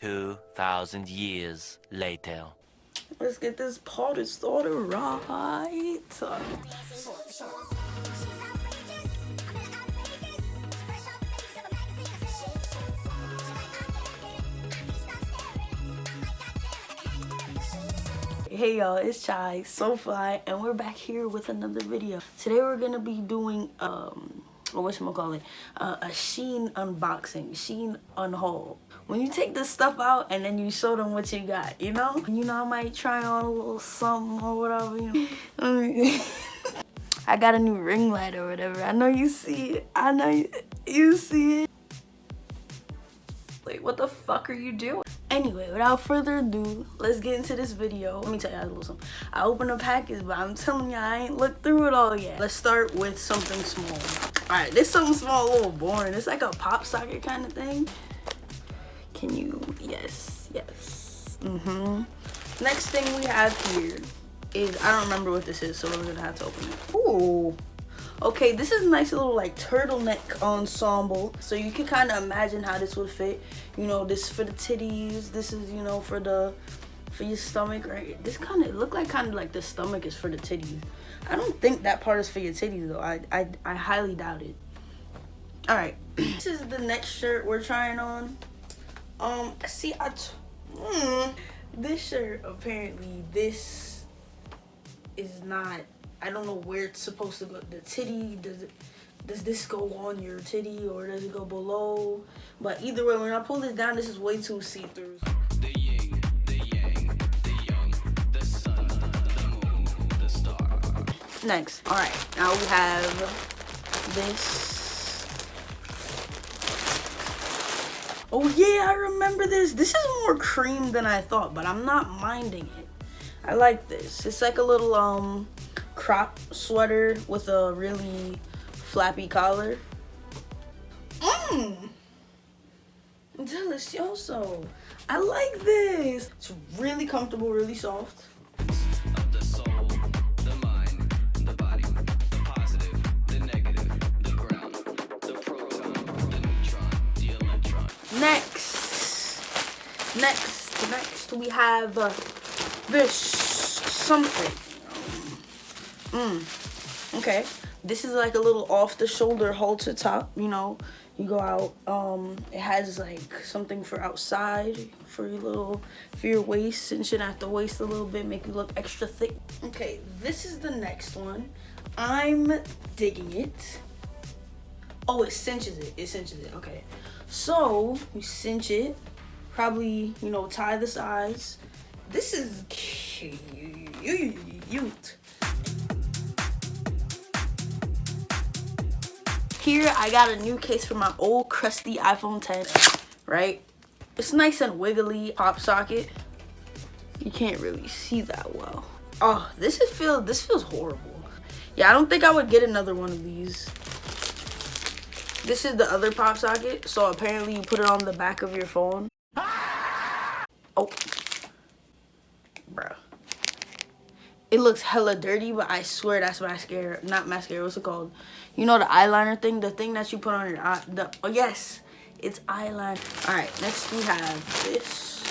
2,000 years later. Let's get this party started right. Hey y'all, it's Chai, so fly, and we're back here with another video. Today we're gonna be doing a SHEIN unboxing, SHEIN unhaul. When you take this stuff out and then you show them what you got, you know? I might try on a little something or whatever, you know? I got a new ring light or whatever. I know you see it. I know you see it. Like, what the fuck are you doing? Anyway, without further ado, let's get into this video. Let me tell you a little something. I opened a package, but I'm telling you, I ain't looked through it all yet. Let's start with something small. Alright, this something small, a little boring. It's like a pop socket kind of thing. Can you? Yes. Next thing we have here is, I don't remember what this is, so we're gonna have to open it. Ooh. Okay, this is a nice little like turtleneck ensemble. So you can kind of imagine how this would fit. You know, this is for the titties. This is, you know, for your stomach, right? This kind of look like the stomach is for the titties. I don't think that part is for your titties though. I highly doubt it. All right, this is the next shirt we're trying on. See, this shirt, apparently this is not, I don't know where it's supposed to go. The titty, does this go on your titty or does it go below? But either way, when I pull this down, this is way too see-through. The yin, the yang, the young, the sun, the moon, the star. Next, all right, now we have this. Oh yeah, I remember this. This is more cream than I thought, but I'm not minding it. I like this. It's like a little crop sweater with a really flappy collar. Delicioso. I like this. It's really comfortable, really soft. Of the soul, the mind, the body, the positive, the negative, the ground, the proton, the neutron, the electron. Next we have this something. Okay, this is like a little off-the-shoulder halter top. You know, you go out. It has like something for outside, for your waist, and shit at the waist a little bit, make you look extra thick. Okay, this is the next one. I'm digging it. Oh, it cinches it. It cinches it. Okay, so you cinch it. Probably, you know, tie the sides. This is cute. Here I got a new case for my old crusty iPhone 10, right? It's nice and wiggly, pop socket. You can't really see that well. Oh, this feels horrible. Yeah, I don't think I would get another one of these. This is the other pop socket, so apparently you put it on the back of your phone. Oh, bruh. It looks hella dirty, but I swear that's mascara. Not mascara, what's it called? You know the eyeliner thing? The thing that you put on your eye. Oh, yes. It's eyeliner. Alright, next we have this.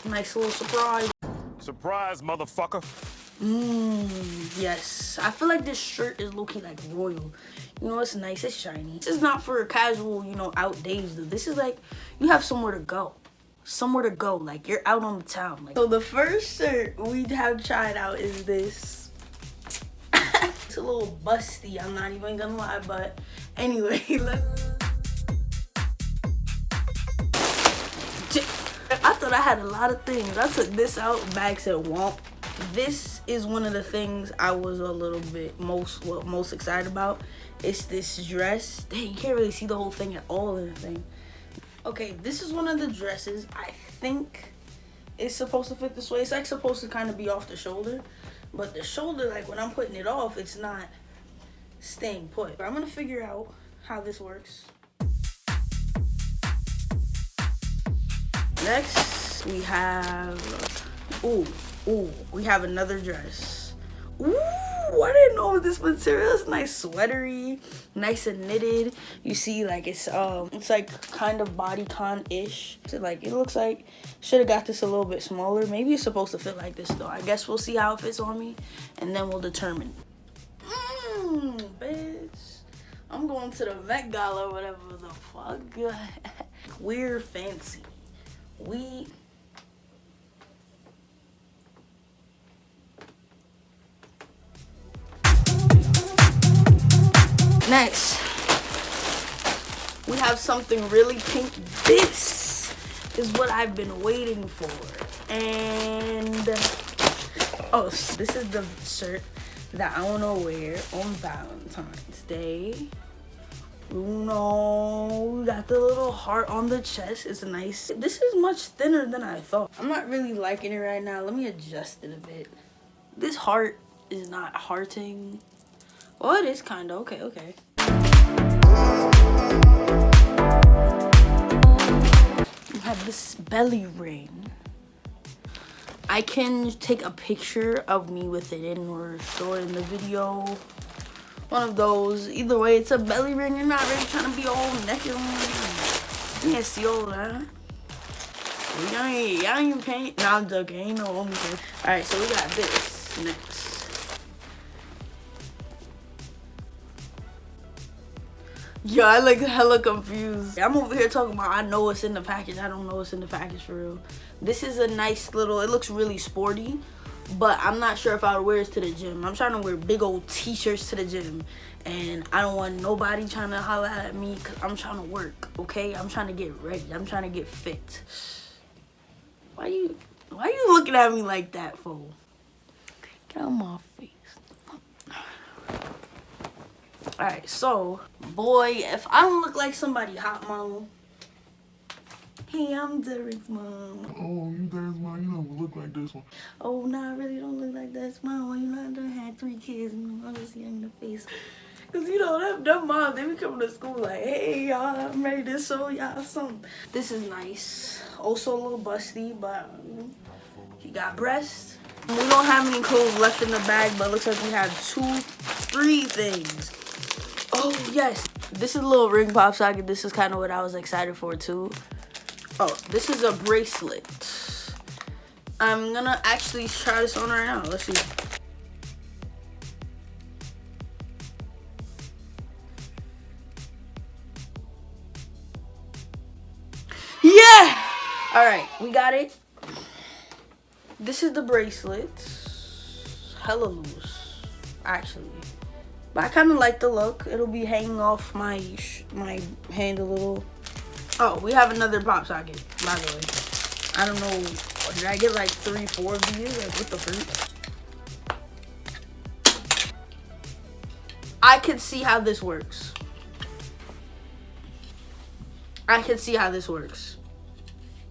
Nice little surprise. Surprise, motherfucker. Yes. I feel like this shirt is low-key like royal. You know, it's nice, it's shiny. This is not for a casual, you know, out days though. This is like, you have somewhere to go. Somewhere to go, like you're out on the town. Like, so the first shirt we have tried out is this. It's a little busty, I'm not even gonna lie, but anyway, I thought I had a lot of things. I took this out, bag said womp. This is one of the things I was a little bit most excited about. It's this dress. Dang, you can't really see the whole thing at all in the thing. Okay, this is one of the dresses. I think it's supposed to fit this way. It's like supposed to kind of be off the shoulder, but the shoulder, like when I'm putting it off, it's not staying put. But I'm gonna figure out how this works. Next, we have, we have another dress. Ooh, I didn't know this material. It's nice sweatery, nice and knitted. You see, like it's like kind of bodycon-ish. So like it looks like should have got this a little bit smaller. Maybe it's supposed to fit like this though. I guess we'll see how it fits on me, and then we'll determine. Bitch, I'm going to the Met Gala, whatever the fuck. We're fancy. Next, we have something really pink. This is what I've been waiting for. And, oh, this is the shirt that I want to wear on Valentine's Day. You know, we got the little heart on the chest. It's nice. This is much thinner than I thought. I'm not really liking it right now. Let me adjust it a bit. This heart is not hearting. Well, it is kind of. Okay. You have this belly ring. I can take a picture of me with it in or show it in the video. One of those. Either way, it's a belly ring. You're not really trying to be all naked. You can't see all that. Y'all ain't even paying. Nah, I'm joking. Ain't no OnlyFans. Alright, so we got this next. Yo, I look hella confused. I'm over here talking about I know what's in the package. I don't know what's in the package for real. This is a nice little, it looks really sporty, but I'm not sure if I would wear this to the gym. I'm trying to wear big old t-shirts to the gym, and I don't want nobody trying to holler at me because I'm trying to work, okay? I'm trying to get ready. I'm trying to get fit. Why you looking at me like that, fool? Get out my face. Alright, so, boy, if I don't look like somebody hot, mom. Hey, I'm Derek's mom. Oh, you Derek's mom, you don't look like this one. Oh, no, I really don't look like this mom. Well, you know, I done had 3 kids, and I was see in the face. Because, you know, them moms, they be coming to school like, hey, y'all, I'm ready to show y'all something. This is nice. Also a little busty, but you got breasts. We don't have any clothes left in the bag, but it looks like we have 3 things. Oh, yes. This is a little ring pop socket. This is kind of what I was excited for, too. Oh, this is a bracelet. I'm going to actually try this on right now. Let's see. Yeah! All right, we got it. This is the bracelet. Hella loose, actually. But I kind of like the look. It'll be hanging off my hand a little. Oh, we have another pop socket, by the way. I don't know. Did I get like 3, 4 of these? Like, what the fruit? I could see how this works. I can see how this works.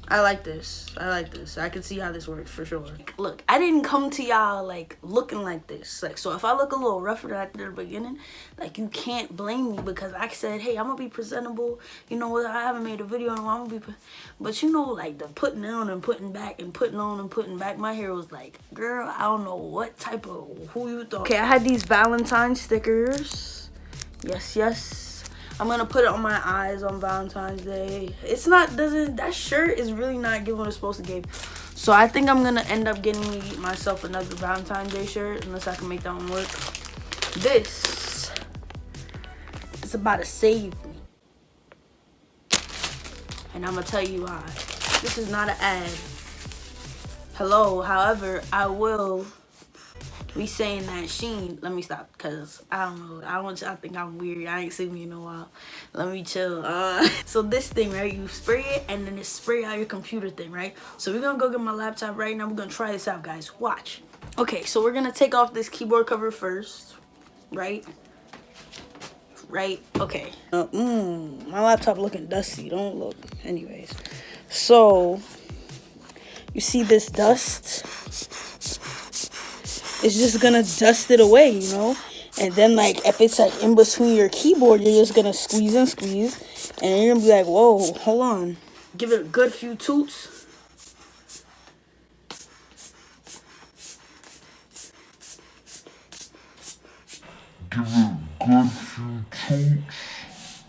I like this. I can see how this works for sure. Look, I didn't come to y'all like looking like this. Like, so if I look a little rougher than I did at the beginning, like you can't blame me because I said, hey, I'm gonna be presentable. You know what? I haven't made a video in a while. I'm gonna be, but you know, like the putting on and putting back and putting on and putting back. My hair was like, girl, I don't know what type of who you thought. Okay, I had these Valentine stickers. Yes. I'm gonna put it on my eyes on Valentine's Day. It's not, that shirt is really not giving what it's supposed to give. So I think I'm gonna end up getting myself another Valentine's Day shirt unless I can make that one work. This is about to save me. And I'm gonna tell you why. This is not an ad. Hello, however, I will be saying that SHEIN, let me stop because I don't know, I want y'all to think I'm weird. I ain't seen me in a while. Let me chill. So this thing, right, you spray it and then it spray out your computer thing, right? So we're gonna go get my laptop right now. We're gonna try this out, guys. Watch. Okay, so we're gonna take off this keyboard cover first, right? Okay. My laptop looking dusty. Don't look. Anyways, so you see this dust? It's just gonna dust it away, you know? And then like if it's like in between your keyboard, you're just gonna squeeze and squeeze, and you're gonna be like, whoa, hold on. Give it a good few toots. Give it a good few toots.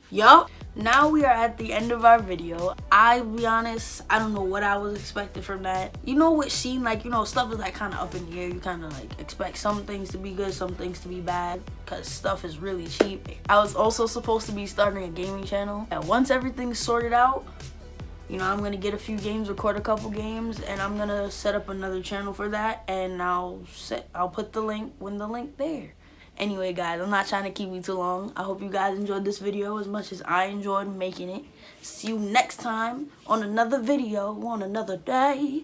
Yup. Now we are at the end of our video. I'll be honest, I don't know what I was expecting from that. You know what SHEIN, like, you know, stuff is like kind of up in the air. You kind of like expect some things to be good, some things to be bad, because stuff is really cheap. I was also supposed to be starting a gaming channel, and once everything's sorted out, you know, I'm gonna get a few games, record a couple games, and I'm gonna set up another channel for that, and I'll put the link when the link there. Anyway, guys, I'm not trying to keep you too long. I hope you guys enjoyed this video as much as I enjoyed making it. See you next time on another video on another day.